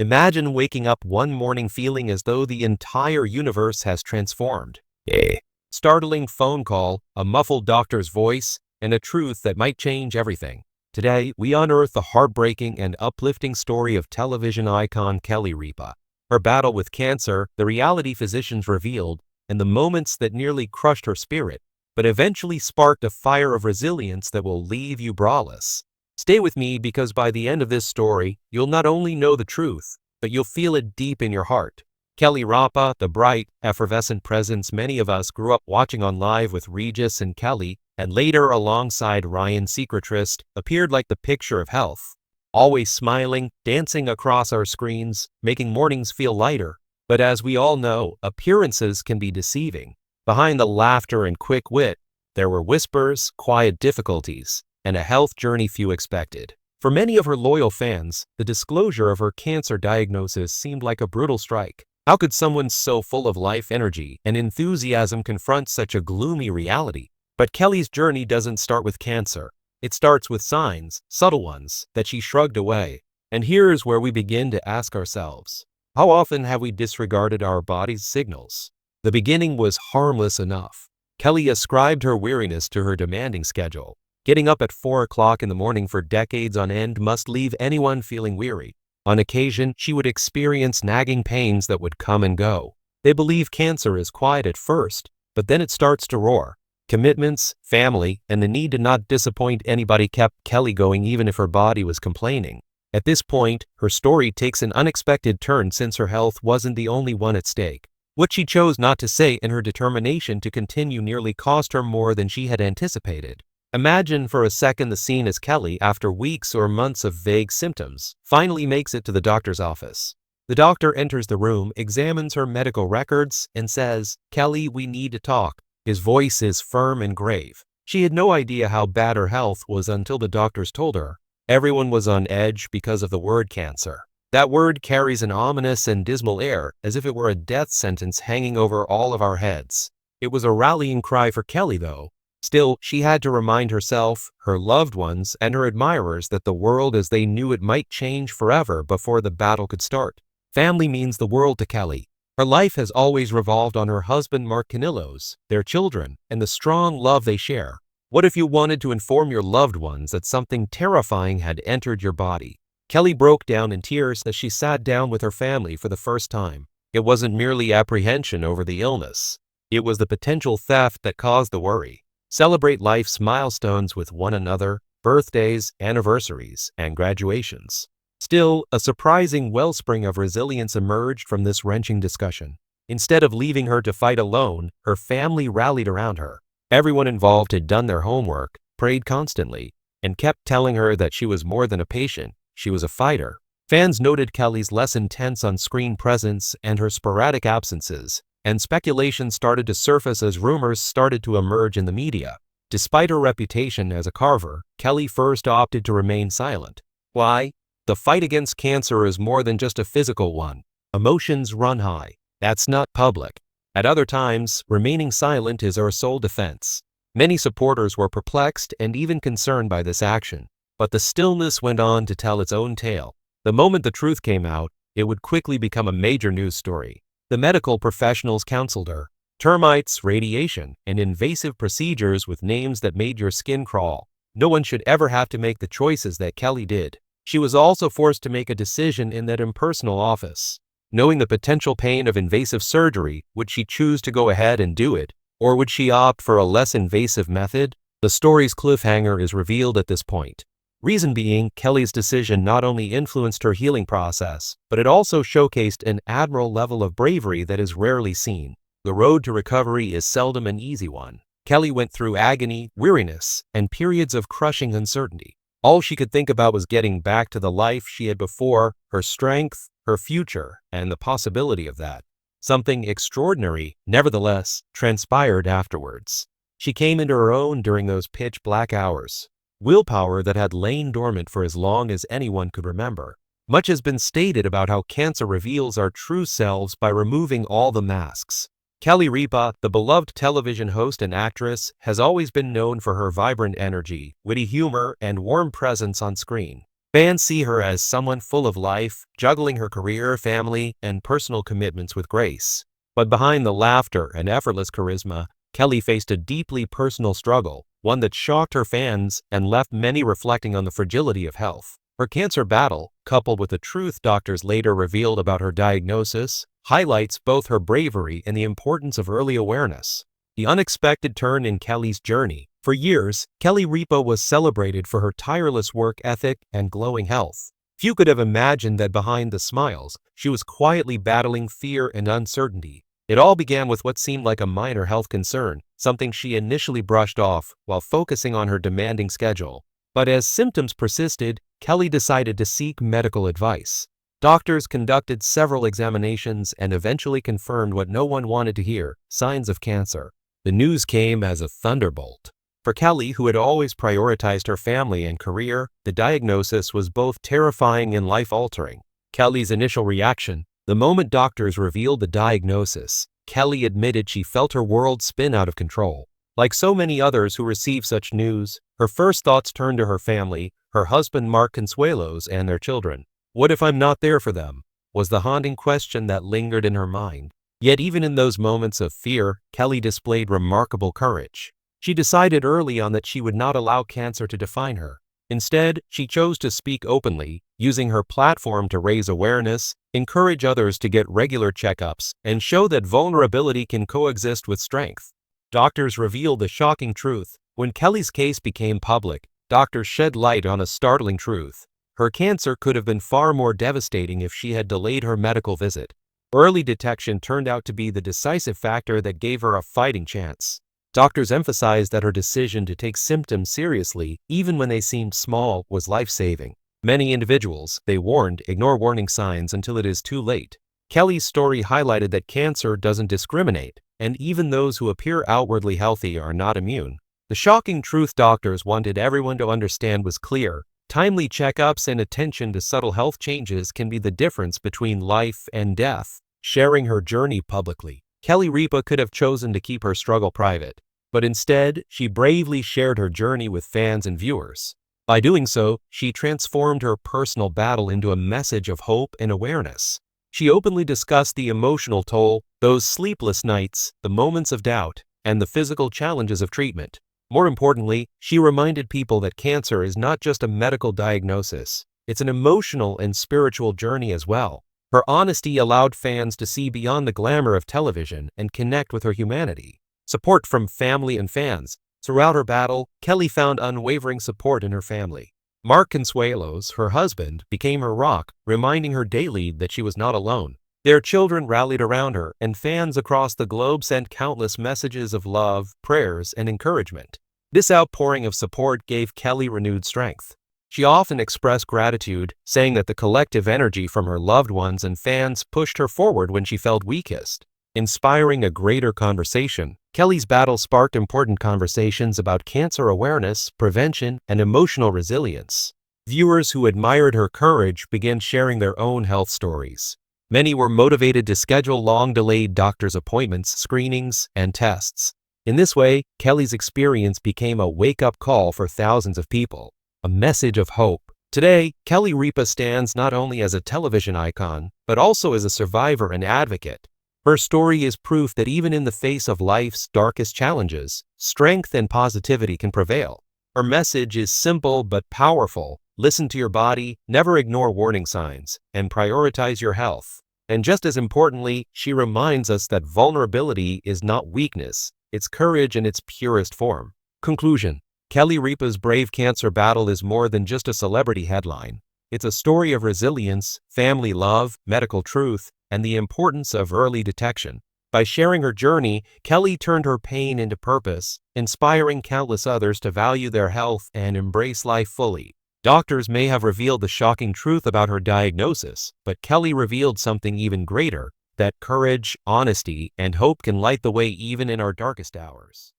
Imagine waking up one morning feeling as though the entire universe has transformed. A startling phone call, a muffled doctor's voice, and a truth that might change everything. Today, we unearth the heartbreaking and uplifting story of television icon Kelly Ripa. Her battle with cancer, the reality physicians revealed, and the moments that nearly crushed her spirit, but eventually sparked a fire of resilience that will leave you braless. Stay with me because by the end of this story, you'll not only know the truth, but you'll feel it deep in your heart. Kelly Ripa, the bright, effervescent presence many of us grew up watching on Live with Regis and Kelly, and later alongside Ryan Seacrest, appeared like the picture of health. Always smiling, dancing across our screens, making mornings feel lighter. But as we all know, appearances can be deceiving. Behind the laughter and quick wit, there were whispers, quiet difficulties, and a health journey few expected. For many of her loyal fans, the disclosure of her cancer diagnosis seemed like a brutal strike. How could someone so full of life energy and enthusiasm confront such a gloomy reality? But Kelly's journey doesn't start with cancer. It starts with signs, subtle ones, that she shrugged away. And here's where we begin to ask ourselves, how often have we disregarded our body's signals? The beginning was harmless enough. Kelly ascribed her weariness to her demanding schedule. Getting up at 4 o'clock in the morning for decades on end must leave anyone feeling weary. On occasion, she would experience nagging pains that would come and go. They believe cancer is quiet at first, but then it starts to roar. Commitments, family, and the need to not disappoint anybody kept Kelly going even if her body was complaining. At this point, her story takes an unexpected turn since her health wasn't the only one at stake. What she chose not to say and her determination to continue nearly cost her more than she had anticipated. Imagine for a second the scene as Kelly, after weeks or months of vague symptoms, finally makes it to the doctor's office. The doctor enters the room, examines her medical records, and says, "Kelly, we need to talk." His voice is firm and grave. She had no idea how bad her health was until the doctors told her. Everyone was on edge because of the word cancer. That word carries an ominous and dismal air, as if it were a death sentence hanging over all of our heads. It was a rallying cry for Kelly, though. Still, she had to remind herself, her loved ones, and her admirers that the world as they knew it might change forever before the battle could start. Family means the world to Kelly. Her life has always revolved on her husband Mark Canillos, their children, and the strong love they share. What if you wanted to inform your loved ones that something terrifying had entered your body? Kelly broke down in tears as she sat down with her family for the first time. It wasn't merely apprehension over the illness. It was the potential theft that caused the worry. Celebrate life's milestones with one another, birthdays, anniversaries, and graduations. Still, a surprising wellspring of resilience emerged from this wrenching discussion. Instead of leaving her to fight alone, her family rallied around her. Everyone involved had done their homework, prayed constantly, and kept telling her that she was more than a patient, she was a fighter. Fans noted Kelly's less intense on-screen presence and her sporadic absences, and speculation started to surface as rumors started to emerge in the media. Despite her reputation as a carver, Kelly first opted to remain silent. Why? The fight against cancer is more than just a physical one. Emotions run high. That's not public. At other times, remaining silent is our sole defense. Many supporters were perplexed and even concerned by this action. But the stillness went on to tell its own tale. The moment the truth came out, it would quickly become a major news story. The medical professionals counseled her. Termites, radiation, and invasive procedures with names that made your skin crawl. No one should ever have to make the choices that Kelly did. She was also forced to make a decision in that impersonal office. Knowing the potential pain of invasive surgery, would she choose to go ahead and do it, or would she opt for a less invasive method? The story's cliffhanger is revealed at this point. Reason being, Kelly's decision not only influenced her healing process, but it also showcased an admirable level of bravery that is rarely seen. The road to recovery is seldom an easy one. Kelly went through agony, weariness, and periods of crushing uncertainty. All she could think about was getting back to the life she had before, her strength, her future, and the possibility of that. Something extraordinary, nevertheless, transpired afterwards. She came into her own during those pitch-black hours. Willpower that had lain dormant for as long as anyone could remember. Much has been stated about how cancer reveals our true selves by removing all the masks. Kelly Ripa, the beloved television host and actress, has always been known for her vibrant energy, witty humor, and warm presence on screen. Fans see her as someone full of life, juggling her career, family, and personal commitments with grace. But behind the laughter and effortless charisma, Kelly faced a deeply personal struggle, one that shocked her fans and left many reflecting on the fragility of health. Her cancer battle, coupled with the truth doctors later revealed about her diagnosis, highlights both her bravery and the importance of early awareness. The unexpected turn in Kelly's journey. For years, Kelly Ripa was celebrated for her tireless work ethic and glowing health. Few could have imagined that behind the smiles, she was quietly battling fear and uncertainty. It all began with what seemed like a minor health concern, something she initially brushed off while focusing on her demanding schedule. But as symptoms persisted, Kelly decided to seek medical advice. Doctors conducted several examinations and eventually confirmed what no one wanted to hear: signs of cancer. The news came as a thunderbolt. For Kelly, who had always prioritized her family and career, the diagnosis was both terrifying and life-altering. Kelly's initial reaction: the moment doctors revealed the diagnosis, Kelly admitted she felt her world spin out of control. Like so many others who receive such news, her first thoughts turned to her family, her husband Mark Consuelos, and their children. "What if I'm not there for them?" was the haunting question that lingered in her mind. Yet even in those moments of fear, Kelly displayed remarkable courage. She decided early on that she would not allow cancer to define her. Instead, she chose to speak openly, using her platform to raise awareness, encourage others to get regular checkups, and show that vulnerability can coexist with strength. Doctors revealed the shocking truth. When Kelly's case became public, doctors shed light on a startling truth. Her cancer could have been far more devastating if she had delayed her medical visit. Early detection turned out to be the decisive factor that gave her a fighting chance. Doctors emphasized that her decision to take symptoms seriously, even when they seemed small, was life-saving. Many individuals, they warned, ignore warning signs until it is too late. Kelly's story highlighted that cancer doesn't discriminate, and even those who appear outwardly healthy are not immune. The shocking truth doctors wanted everyone to understand was clear: timely checkups and attention to subtle health changes can be the difference between life and death. Sharing her journey publicly, Kelly Ripa could have chosen to keep her struggle private, but instead, she bravely shared her journey with fans and viewers. By doing so, she transformed her personal battle into a message of hope and awareness. She openly discussed the emotional toll, those sleepless nights, the moments of doubt, and the physical challenges of treatment. More importantly, she reminded people that cancer is not just a medical diagnosis, it's an emotional and spiritual journey as well. Her honesty allowed fans to see beyond the glamour of television and connect with her humanity. Support from family and fans. Throughout her battle, Kelly found unwavering support in her family. Mark Consuelos, her husband, became her rock, reminding her daily that she was not alone. Their children rallied around her, and fans across the globe sent countless messages of love, prayers, and encouragement. This outpouring of support gave Kelly renewed strength. She often expressed gratitude, saying that the collective energy from her loved ones and fans pushed her forward when she felt weakest. Inspiring a greater conversation, Kelly's battle sparked important conversations about cancer awareness, prevention, and emotional resilience. Viewers who admired her courage began sharing their own health stories. Many were motivated to schedule long-delayed doctor's appointments, screenings, and tests. In this way, Kelly's experience became a wake-up call for thousands of people. A message of hope. Today, Kelly Ripa stands not only as a television icon, but also as a survivor and advocate. Her story is proof that even in the face of life's darkest challenges, strength and positivity can prevail. Her message is simple but powerful: listen to your body, never ignore warning signs, and prioritize your health. And just as importantly, she reminds us that vulnerability is not weakness, it's courage in its purest form. Conclusion: Kelly Ripa's brave cancer battle is more than just a celebrity headline. It's a story of resilience, family love, medical truth, and the importance of early detection. By sharing her journey, Kelly turned her pain into purpose, inspiring countless others to value their health and embrace life fully. Doctors may have revealed the shocking truth about her diagnosis, but Kelly revealed something even greater: that courage, honesty, and hope can light the way even in our darkest hours.